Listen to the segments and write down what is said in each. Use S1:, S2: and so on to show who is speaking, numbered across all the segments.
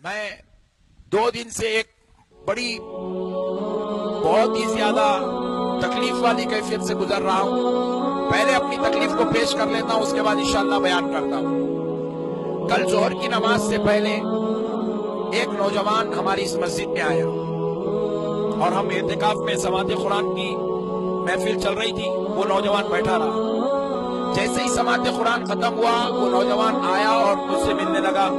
S1: میں 2 دن سے ایک بڑی بہت ہی زیادہ تکلیف والی کیفیت سے گزر رہا ہوں. پہلے اپنی تکلیف کو پیش کر لیتا ہوں، اس کے بعد انشاءاللہ بیان کرتا ہوں. کل ظہر کی نماز سے پہلے ایک نوجوان ہماری اس مسجد میں آیا اور ہم اعتکاف میں سماعت قرآن کی محفل چل رہی تھی. وہ نوجوان بیٹھا رہا. جیسے ہی سماعت قرآن ختم ہوا وہ نوجوان آیا اور مجھ سے ملنے لگا.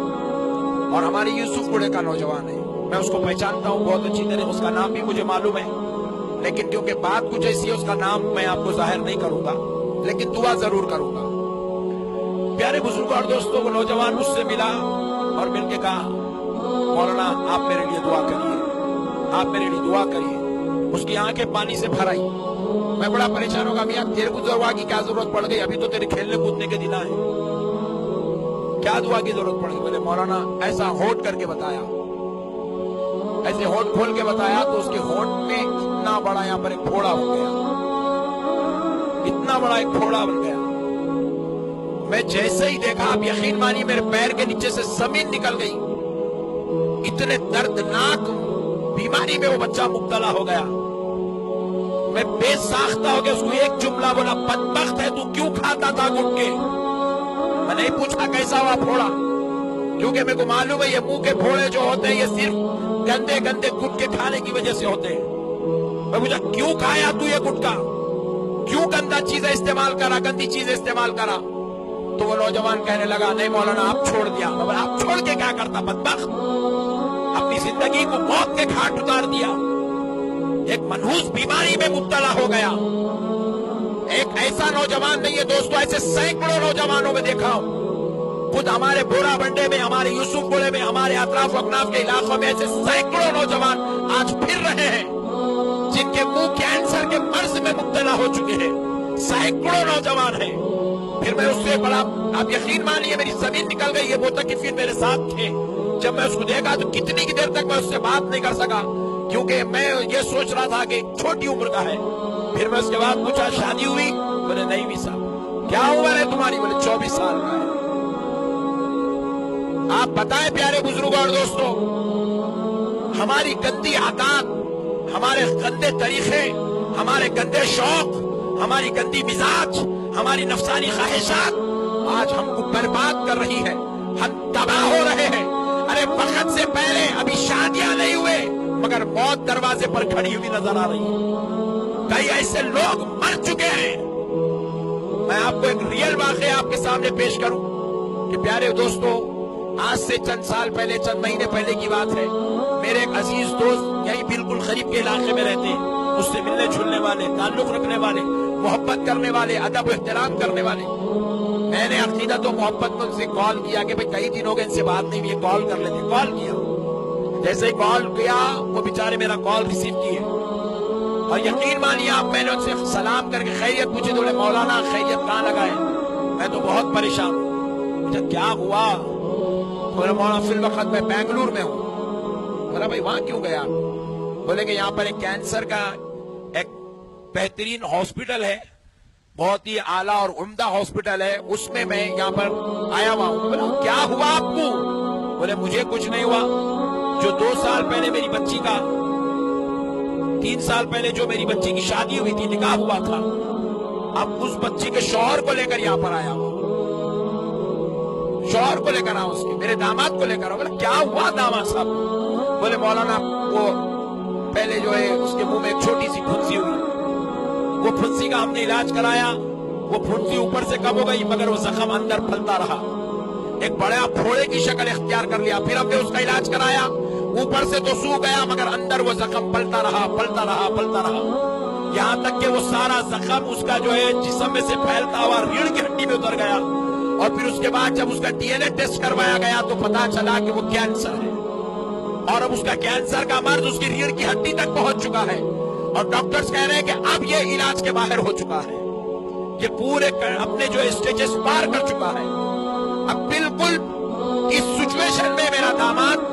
S1: اور ہماری یوسف گڑے کا نوجوان ہے، میں اس کو پہچانتا ہوں بہت اچھی طرح. اس کا نام بھی مجھے معلوم ہے، لیکن کیونکہ بات کچھ ایسی ہے اس کا نام میں آپ کو ظاہر نہیں کروں گا، لیکن دعا ضرور کروں گا. پیارے بزرگوں اور دوستوں، وہ نوجوان مجھ سے ملا اور مل کے کہا مولانا آپ میرے لیے دعا کریے، آپ میرے لیے دعا کریے. اس کی آنکھیں پانی سے بھر آئی. میں بڑا پریشان ہوگا، میاں تیرے کو دعا کی کیا ضرورت پڑ گئی؟ ابھی تو تیرے کھیلنے کودنے کے دن آئے، کیا دعا کی ضرورت پڑ گئی؟ بولے مولانا ایسا ہونٹ کر کے بتایا، ایسے ہونٹ کھول کے بتایا تو اس کے ہونٹ میں اتنا بڑا یہاں پر ایک پھوڑا ہو گیا، اتنا بڑا ایک پھوڑا بن گیا. میں جیسے ہی دیکھا، آپ یقین مانی میرے پیر کے نیچے سے زمین نکل گئی. اتنے دردناک بیماری میں وہ بچہ مبتلا ہو گیا. میں بے ساختہ ہو گیا. اس کو ایک جملہ بولا، بدبخت ہے تو کیوں کھاتا تھا گٹکے؟ میں نہیں پوچھا کیسا ہوا پھوڑا، کیونکہ میرے کو معلوم ہے یہ منہ کے پھوڑے جو ہوتے ہیں یہ صرف گندے گندے گٹکے کھانے کی وجہ سے ہوتے ہیں. میں پوچھا کیوں کھایا تو یہ گٹکا، کیوں گندا چیزیں استعمال کرا، گندی چیزیں استعمال کرا؟ تو وہ نوجوان کہنے لگا نہیں مولانا آپ چھوڑ دیا. میں بولا آپ چھوڑ کے کیا کرتا بدبخت؟ اپنی زندگی کو موت کے گھاٹ اتار دیا. ایک منحوس بیماری میں مبتلا ہو گیا. ایک ایسا نوجوان نہیں ہے دوستو، ایسے سینکڑوں نوجوانوں میں دیکھا ہوں. خود ہمارے بورا بنڈے میں، ہمارے یوسف گڑے میں، ہمارے اطراف و اکناف کے علاقوں میں ایسے سینکڑوں نوجوان آج پھر رہے ہیں جن کے منہ کینسر کے مرض میں مبتلا ہو چکے ہیں. سینکڑوں نوجوان ہیں. پھر میں اس سے بڑا، آپ یقین مانیے میری زمین نکل گئی. یہ متکفین میرے ساتھ تھے. جب میں اس کو دیکھا تو کتنی کی دیر تک میں اس سے بات نہیں کر سکا، کیونکہ میں یہ سوچ رہا تھا کہ چھوٹی عمر کا ہے. پھر میں اس کے بعد پوچھا شادی ہوئی؟ بولے نہیں بھی صاحب. کیا عمر ہے تمہاری؟ بولے 24 سال کا ہے. آپ بتائیں پیارے بزرگوں اور دوستوں، ہماری گندی عادات، ہمارے گندے طریقے، ہمارے گندے شوق، ہماری گندی مزاج، ہماری نفسانی خواہشات آج ہم کو برباد کر رہی ہے. ہم تباہ ہو رہے ہیں. ارے وقت سے پہلے ابھی شادیاں نہیں ہوئے مگر موت دروازے پر کھڑی ہوئی نظر آ رہی ہے. کئی ایسے لوگ مر چکے ہیں. میں آپ کو ایک ریئل واقعہ آپ کے سامنے پیش کروں کہ پیارے دوستو، آج سے چند سال پہلے، چند مہینے پہلے کی بات ہے. میرے ایک عزیز دوست یہی بالکل قریب کے علاقے میں رہتے ہیں، اس سے ملنے جلنے والے، تعلق رکھنے والے، محبت کرنے والے، ادب و احترام کرنے والے. میں نے عقیدت و محبت میں ان سے کال کیا کہ بھئی کئی دنوں کے ان سے بات نہیں ہوئی، کال کر لیتے. کال کیا. جیسے ہی کال کیا وہ بیچارے میرا کال ریسیو کیے اور یقین مانیے آپ، میں نے ان سے سلام کر کے خیریت پوچھی. تو بولے مولانا خیریت کہاں لگائے؟ میں تو بہت پریشان ہوں. مجھے کیا ہوا؟ بولے مولانا فی الوقت میں بنگلور میں ہوں. بولا بھائی وہاں کیوں گیا؟ بولے کہ یہاں پر ایک کینسر کا ایک بہترین ہاسپٹل ہے، بہت ہی اعلیٰ اور عمدہ ہاسپٹل ہے، اس میں میں یہاں پر آیا ہوا ہوں. بولا کیا ہوا آپ کو؟ بولے مجھے کچھ نہیں ہوا. جو 2 سال پہلے میری بچی کا، 3 سال پہلے جو میری بچی کی شادی ہوئی تھی، نکاح ہوا تھا، اب اس بچی کے شوہر کو لے کر یہاں پر آیا ہوں. شوہر کو لے کر آؤں، اس کے میرے داماد کو لے کر آؤں. بولے کیا ہوا داماد صاحب؟ بولے مولانا وہ پہلے جو ہے اس کے منہ میں ایک چھوٹی سی پھنسی ہوئی، وہ پھنسی کا ہم نے علاج کرایا. وہ پھنسی اوپر سے کم ہو گئی مگر وہ زخم اندر پھلتا رہا، ایک بڑا پھوڑے کی شکل اختیار کر لیا. پھر ہم نے اس کا علاج کرایا، اوپر سے تو سو گیا مگر اندر وہ زخم پلتا رہا، پلتا رہا، پلتا رہا، یہاں تک کہ وہ سارا زخم اس کا جو ہے جسم میں سے پھیلتا ہوا ریڑھ کی ہڈی میں اتر گیا. اور پھر اس کے بعد جب اس کا ڈی این اے ٹیسٹ کروایا گیا تو پتا چلا کہ وہ کینسر ہے، اور اب اس کا کینسر کا مرض اس کی ریڑھ کی ہڈی تک پہنچ چکا ہے. اور ڈاکٹرز کہہ رہے ہیں کہ اب یہ علاج کے باہر ہو چکا ہے، یہ پورے اپنے جو اسٹیجز پار کر چکا ہے. اب بالکل اس سچویشن میں میرا داماد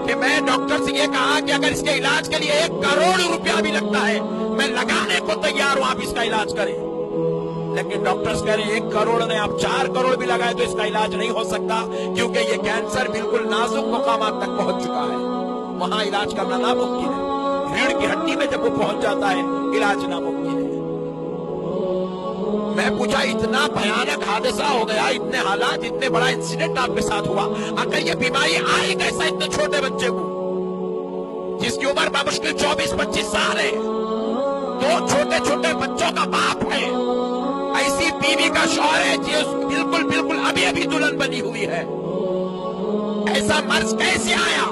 S1: کہ میں ڈاکٹر سے یہ کہا کہ اگر اس کے علاج کے لیے 1 کروڑ روپیہ بھی لگتا ہے میں لگانے کو تیار ہوں، آپ اس کا علاج کریں. لیکن ڈاکٹرز کہہ رہے ہیں 1 کروڑ نہیں، آپ 4 کروڑ بھی لگائے تو اس کا علاج نہیں ہو سکتا، کیونکہ یہ کینسر بالکل نازک مقامات تک پہنچ چکا ہے، وہاں علاج کرنا ناممکن ہے، ریڑھ کی ہڈی میں جب وہ پہنچ جاتا ہے علاج ناممکن ہے۔ میں پوچھا اتنا بھیانک حادثہ ہو گیا، اتنے حالات، اتنے بڑا انسیڈنٹ آپ کے ساتھ ہوا، اگر یہ بیماری آئی کیسا اتنے چھوٹے بچے کو، جس کی عمر بمشکل 24-25 سال ہے، 2 چھوٹے چھوٹے بچوں کا باپ ہے، ایسی بیوی کا شوہر ہے جو بالکل ابھی دلہن بنی ہوئی ہے، ایسا مرض کیسے آیا؟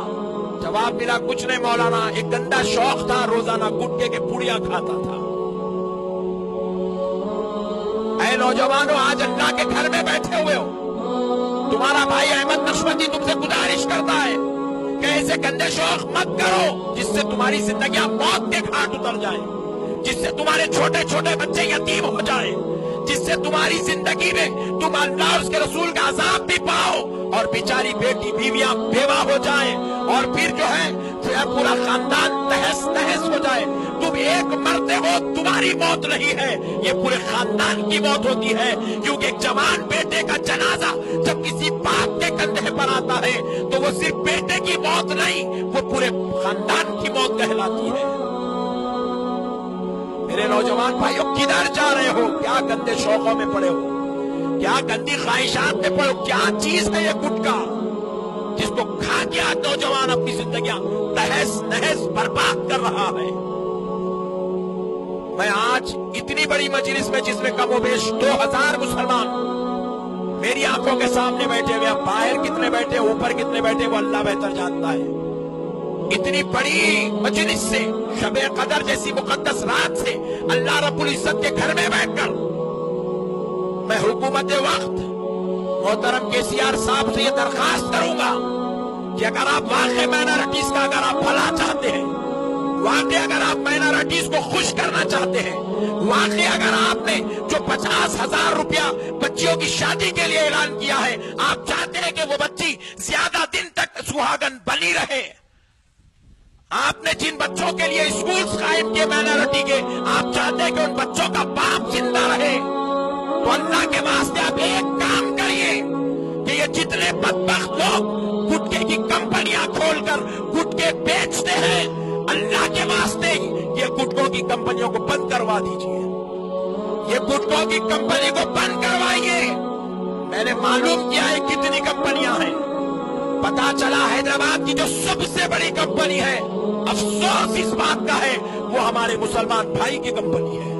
S1: جواب ملا کچھ نہیں مولانا، ایک گندا شوق تھا، روزانہ گٹکے کے پوڑیاں کھاتا تھا۔ اے نوجوانوں، آج اللہ کے گھر میں بیٹھے ہوئے ہو، تمہارا بھائی احمد نقشبندی تم سے گزارش کرتا ہے کہ ایسے گندے شوق مت کرو جس سے تمہاری زندگیاں موت کے گھاٹ اتر جائیں، جس سے تمہارے چھوٹے چھوٹے بچے یتیم ہو جائیں، جس سے تمہاری زندگی میں تم اللہ اور اس کے رسول کا عذاب بھی پاؤ اور بیچاری بیٹی بیویاں بیوہ ہو جائیں، اور پھر جو ہے پورا خاندان تہس نہس ہو جائے۔ تم ایک مرتے ہو، تمہاری موت نہیں ہے، یہ پورے خاندان کی موت ہوتی ہے، کیونکہ ایک جوان بیٹے کا جنازہ جب کسی باپ کے کندھے پر آتا ہے تو وہ صرف بیٹے کی موت نہیں، وہ پورے خاندان کی موت کہلاتی ہے۔ میرے نوجوان بھائیوں، کدھر جا رہے ہو؟ کیا گندے شوقوں میں پڑے ہو؟ کیا گندی خواہشات میں پڑے ہو؟ کیا چیز ہے یہ گٹکا جس کو کھا کے آج نوجوان اپنی زندگیاں تہس نہس برباد کر رہا ہے؟ میں آج اتنی بڑی مجلس میں، جس میں کم و بیش 2000 مسلمان میری آنکھوں کے سامنے بیٹھے ہوئے، باہر کتنے بیٹھے، اوپر کتنے بیٹھے، وہ اللہ بہتر جانتا ہے، اتنی بڑی مجلس سے، شب قدر جیسی مقدس رات سے، اللہ رب العزت کے گھر میں بیٹھ کر میں حکومت وقت محترم KCR صاحب سے یہ درخواست کروں گا کہ اگر آپ واقعی مائنارٹیز کا اگر آپ بھلا چاہتے ہیں، واقعی اگر آپ مائنارٹیز کو خوش کرنا چاہتے ہیں، واقعی اگر آپ نے جو 50,000 روپیہ بچیوں کی شادی کے لیے اعلان کیا ہے، آپ چاہتے ہیں کہ وہ بچی زیادہ دن تک سہاگن بنی رہے، آپ نے جن بچوں کے لیے اسکولز قائم کیے مائنارٹی کے، آپ چاہتے ہیں کہ ان بچوں کا باپ زندہ رہے، تو اللہ کے واسطے آپ ایک کام کریے کہ یہ جتنے بدبخت لوگ گٹکے کی کمپنیاں کھول کر گٹکے بیچتے ہیں، اللہ کے واسطے یہ گٹکوں کی کمپنیوں کو بند کروا دیجئے، یہ گٹکوں کی کمپنی کو بند کروائیے۔ میں نے معلوم کیا ہے کتنی کمپنیاں ہیں، پتا چلا حیدرآباد کی جو سب سے بڑی کمپنی ہے، افسوس اس بات کا ہے، وہ ہمارے مسلمان بھائی کی کمپنی ہے،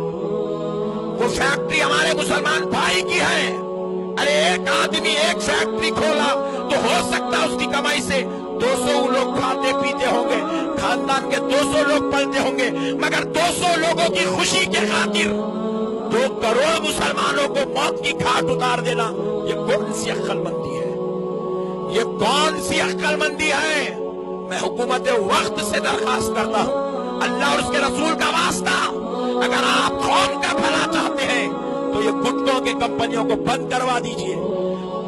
S1: وہ فیکٹری ہمارے مسلمان بھائی کی ہے۔ ارے ایک آدمی ایک فیکٹری کھولا تو ہو سکتا اس کی کمائی سے 200 لوگ کھاتے پیتے ہوں گے، خاندان کے 200 لوگ پلتے ہوں گے، مگر 200 لوگوں کی خوشی کے خاطر 2 کروڑ مسلمانوں کو موت کی گھاٹ اتار دینا، یہ کون سی عقل مندی ہے؟ یہ کون سی عقل مندی ہے؟ میں حکومت وقت سے درخواست کرتا ہوں، اللہ اور اس کے رسول کا واسطہ، اگر آپ قوم کا بھلا چاہتے ہیں تو یہ گٹکوں کی کمپنیوں کو بند کروا دیجئے،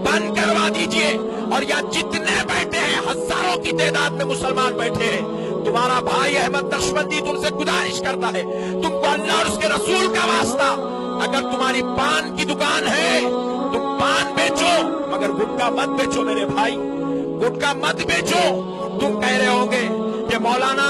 S1: بند کروا دیجئے، اور یہاں جتنے بیٹھے ہیں، ہزاروں کی تعداد میں مسلمان بیٹھے ہیں، تمہارا بھائی احمد نقشبندی تم سے گزارش کرتا ہے، تم کو اللہ اور اس کے رسول کا واسطہ، اگر تمہاری پان کی دکان ہے تم پان بیچو، مگر گٹکا مت بیچو میرے بھائی، گٹکا مت بیچو۔ تم کہہ رہے ہوں گے کہ مولانا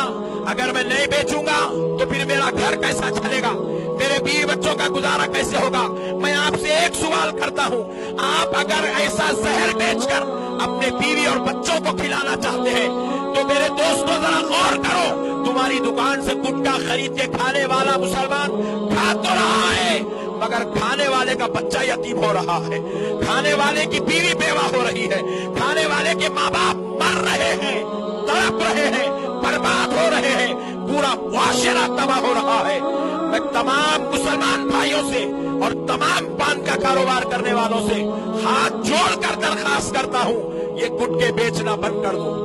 S1: اگر میں نہیں بیچوں گا تو پھر میرا گھر کیسا چلے گا، میرے بیوی بچوں کا گزارا کیسے ہوگا؟ میں آپ سے ایک سوال کرتا ہوں، آپ اگر ایسا زہر بیچ کر اپنے بیوی اور بچوں کو کھلانا چاہتے ہیں تو میرے دوستوں ذرا غور کرو، تمہاری دکان سے گٹکا خرید کے کھانے والا مسلمان کھا تو رہا ہے، مگر کھانے والے کا بچہ یتیم ہو رہا ہے، کھانے والے کی بیوی بیوہ ہو رہی ہے، کھانے والے کے ماں باپ مر رہے ہیں، تڑپ رہے ہیں، برباد ہو رہے ہیں، پورا معاشرہ تباہ ہو رہا ہے۔ میں تمام مسلمان بھائیوں سے اور تمام پان کا کاروبار کرنے والوں سے ہاتھ جوڑ کر درخواست کرتا ہوں، یہ گٹکے بیچنا بند کر دو۔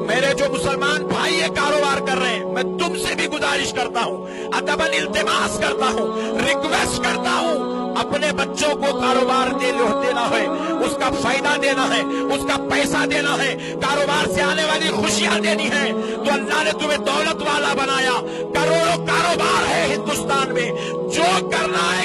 S1: میرے جو مسلمان بھائی یہ کاروبار کر رہے ہیں، میں تم سے بھی گزارش کرتا ہوں، ادباً التماس کرتا ہوں، ریکویسٹ کرتا ہوں، اپنے بچوں کو کاروبار دینا ہے، اس کا فائدہ دینا ہے، اس کا پیسہ دینا ہے، کاروبار سے آنے والی خوشیاں دینی ہے، تو اللہ نے تمہیں دولت والا بنایا، کروڑوں کاروبار ہے ہندوستان میں، جو کرنا ہے